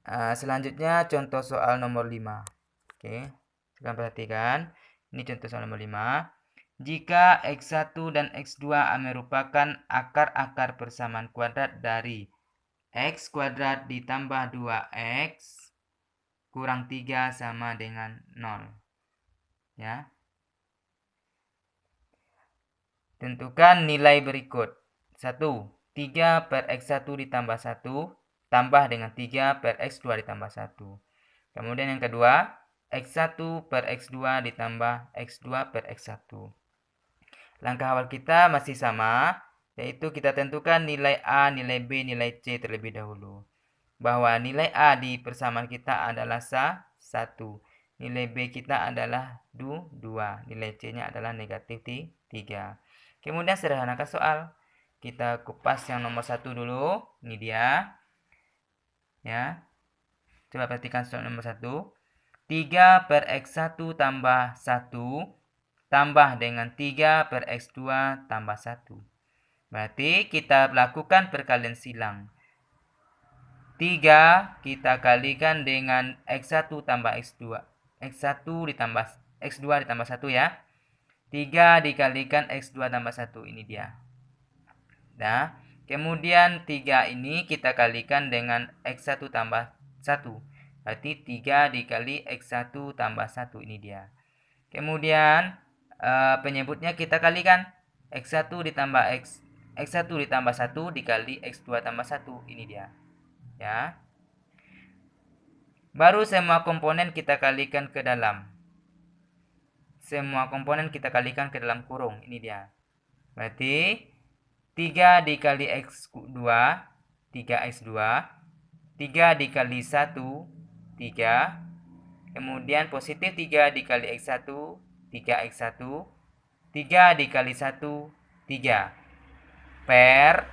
Selanjutnya contoh soal nomor 5. Oke, sekarang perhatikan. Ini contoh soal nomor 5. Jika X1 dan X2 merupakan akar-akar persamaan kuadrat dari X kuadrat ditambah 2X kurang 3 sama dengan 0. Ya. Tentukan nilai berikut. 1. 3 per X1 ditambah 1 tambah dengan 3 per X2 ditambah 1. Kemudian yang kedua, X1 per X2 ditambah X2 per X1. Langkah awal kita masih sama, yaitu kita tentukan nilai A, nilai B, nilai C terlebih dahulu. Bahwa nilai A di persamaan kita adalah 1. Nilai B kita adalah 2. Nilai C-nya adalah negatif 3. Kemudian sederhanakan soal. Kita kupas yang nomor 1 dulu. Ini dia. Ya. Coba perhatikan soal nomor 1. 3 per X1 tambah 1 tambah dengan 3 per X2 tambah 1. Berarti kita lakukan perkalian silang. 3 kita kalikan dengan X1 tambah X2. X1 ditambah X2 ditambah 1 ya. 3 dikalikan X2 tambah 1. Ini dia. Nah, kemudian 3 ini kita kalikan dengan X1 tambah 1. Berarti 3 dikali X1 tambah 1. Ini dia. Kemudian penyebutnya kita kalikan. X1 ditambah X1 ditambah 1 dikali X2 tambah 1. Ini dia. Ya. Baru semua komponen kita kalikan ke dalam. Semua komponen kita kalikan ke dalam kurung. Ini dia. Berarti 3 dikali X2, 3X2. 3 dikali 1, 3. Kemudian positif 3 dikali X1, 3X1. 3 dikali 1, 3. Per,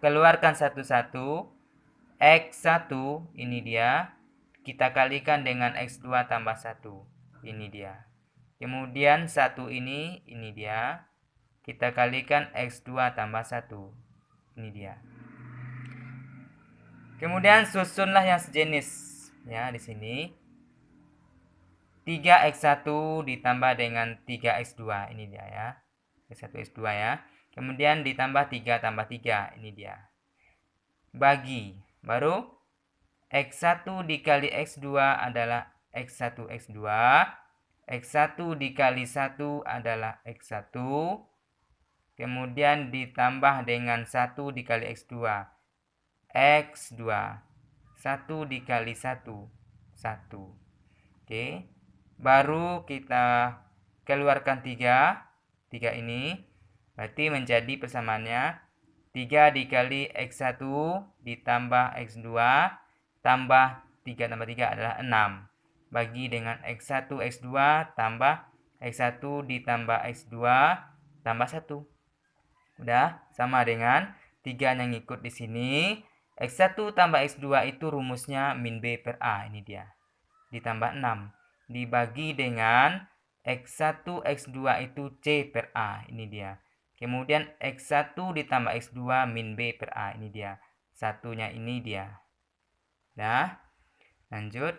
keluarkan satu-satu. X1, ini dia. Kita kalikan dengan X2 tambah 1. Ini dia. Kemudian 1 ini dia. Kita kalikan X2 tambah 1. Ini dia. Kemudian susunlah yang sejenis. Ya, di sini. 3X1 ditambah dengan 3X2. Ini dia ya. X1, X2 ya. Kemudian ditambah 3 tambah 3. Ini dia. Bagi. Baru X1 dikali X2 adalah X1, X2. X1 dikali 1 adalah X1. Kemudian ditambah dengan 1 dikali X2. X2. 1 dikali 1. 1. Oke. Baru kita keluarkan 3. 3 ini. Berarti menjadi persamaannya 3 dikali X1 ditambah X2 tambah 3 tambah 3 adalah 6. Bagi dengan X1 X2 tambah X1 ditambah X2 tambah 1. Udah sama dengan 3 yang ikut di sini. X1 tambah X2 itu rumusnya min B per A. Ini dia. Ditambah 6. Dibagi dengan X1 X2 itu C per A. Ini dia. Kemudian X1 ditambah X2 min B per A. Ini dia. Satunya ini dia. Nah, lanjut.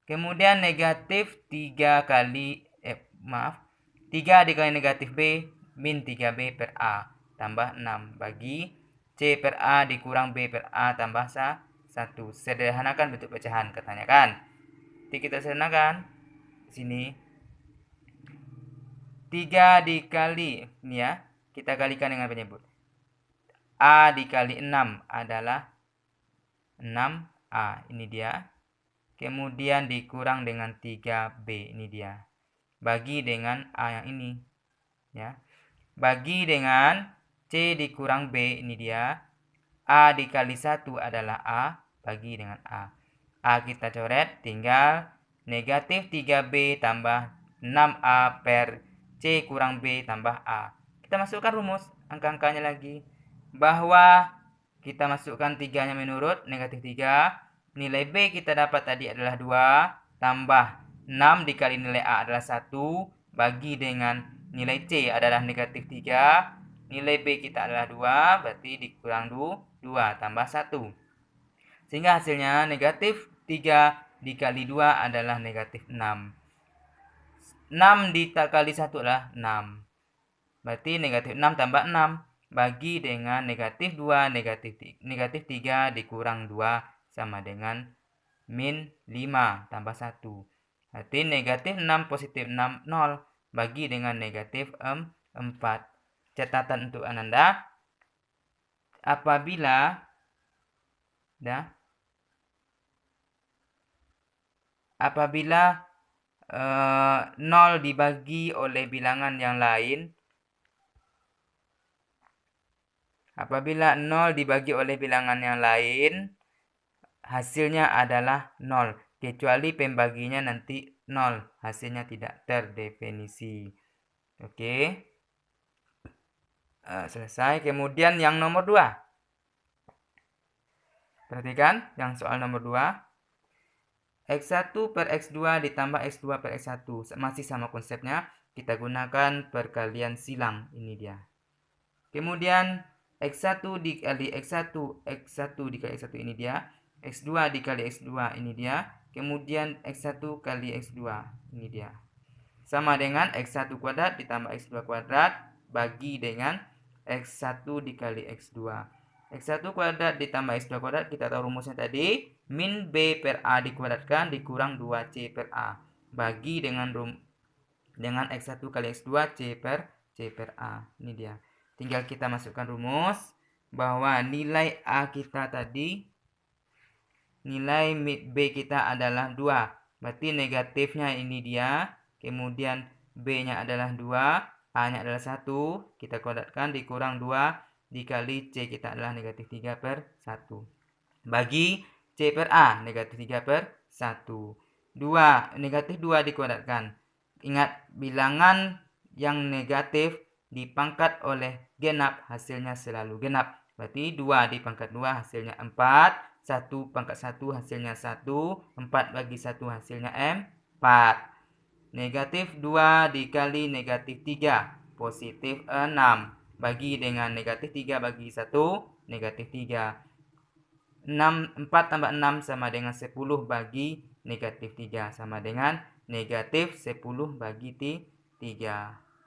Kemudian negatif 3 kali 3 dikali negatif B min 3B per A tambah 6 bagi C per A dikurang B per A tambah 1. Sederhanakan bentuk pecahan katanya kan. Jadi kita sederhanakan. Sini 3 dikali ini ya. Kita kalikan dengan penyebut. A dikali 6 adalah 6A. Ini dia. Kemudian dikurang dengan 3B. Ini dia. Bagi dengan A yang ini. Ya. Bagi dengan C dikurang B. Ini dia. A dikali 1 adalah A. Bagi dengan A. A kita coret. Tinggal negatif 3B tambah 6A per C kurang B tambah A. Kita masukkan rumus. Angka-angkanya lagi. Bahwa kita masukkan 3-nya menurut negatif 3. Nilai B kita dapat tadi adalah 2. Tambah 6 dikali nilai A adalah 1. Bagi dengan nilai C adalah negatif 3. Nilai B kita adalah 2. Berarti dikurang 2 tambah 1. Sehingga hasilnya negatif 3 dikali 2 adalah negatif 6. 6 dikali 1 adalah 6. Berarti negatif 6 tambah 6. Bagi dengan negatif 2, negatif 3 dikurang 2 sama dengan min 5 tambah 1. Berarti negatif 6 positif 6, 0. Bagi dengan negatif 4. Catatan untuk Ananda. Apabila 0 dibagi oleh bilangan yang lain, hasilnya adalah 0. Kecuali pembaginya nanti 0. Hasilnya tidak terdefinisi. Oke. Selesai. Kemudian yang nomor 2. Perhatikan yang soal nomor 2. X1 per X2 ditambah X2 per X1. Masih sama konsepnya. Kita gunakan perkalian silang. Ini dia. Kemudian X1 dikali X1. X1 dikali X1 ini dia. X2 dikali X2 ini dia. Kemudian X1 kali X2. Ini dia. Sama dengan X1 kuadrat ditambah X2 kuadrat. Bagi dengan X1 dikali X2. X1 kuadrat ditambah X2 kuadrat, kita tahu rumusnya tadi, min B per A dikuadratkan dikurang 2C per A. Bagi dengan X1 kali X2 C per A. Ini dia. Tinggal kita masukkan rumus bahwa nilai A kita tadi, nilai B kita adalah 2. Berarti negatifnya ini dia. Kemudian B-nya adalah 2. A-nya adalah 1. Kita kuadratkan dikurang 2. Dikali C kita adalah negatif 3 per 1. Bagi C per A, negatif 3 per 1. Negatif 2 dikuadratkan. Ingat, bilangan yang negatif dipangkat oleh genap, hasilnya selalu genap. Berarti 2 dipangkat 2 hasilnya 4. 1 pangkat 1 hasilnya 1. 4 bagi 1 hasilnya 4. Negatif 2 dikali negatif 3. Positif 6. Bagi dengan negatif 3 bagi 1, negatif 3. 4 tambah 6 sama dengan 10 bagi negatif 3. Sama dengan negatif 10 bagi 3.